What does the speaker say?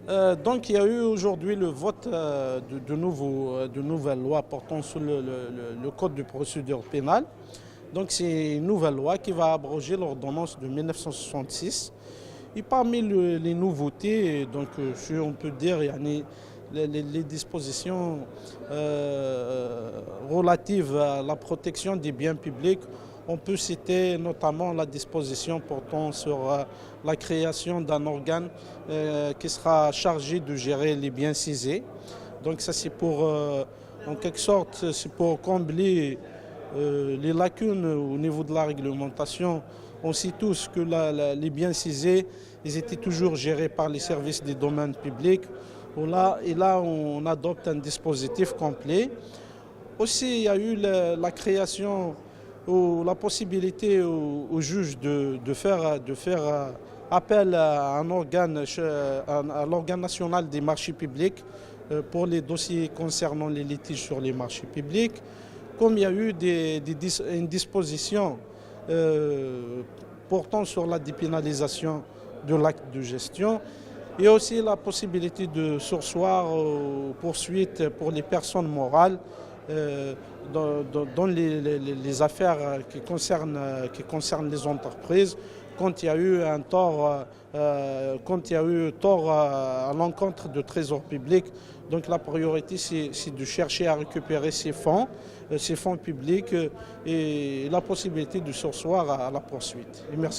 Donc il y a eu aujourd'hui le vote de nouvelles lois portant sur le code de procédure pénale. Donc c'est une nouvelle loi qui va abroger l'ordonnance de 1966. Et parmi les nouveautés, donc si on peut dire, il y a les dispositions relatives à la protection des biens publics. On peut citer notamment la disposition portant sur la création d'un organe qui sera chargé de gérer les biens saisis. Donc ça c'est pour, en quelque sorte, c'est pour combler les lacunes au niveau de la réglementation. On sait tous que les biens saisis, ils étaient toujours gérés par les services des domaines publics. Et là, on adopte un dispositif complet. Aussi, il y a eu la création ou la possibilité au juge de faire appel à un organe, à l'organe national des marchés publics pour les dossiers concernant les litiges sur les marchés publics. Comme il y a eu une disposition portant sur la dépénalisation de l'acte de gestion, il y a aussi la possibilité de surseoir aux poursuites pour les personnes morales dans les affaires qui concernent les entreprises, quand il y a eu un tort, à l'encontre de trésor public. Donc la priorité, c'est de chercher à récupérer ces fonds publics et la possibilité de surseoir à la poursuite. Et merci.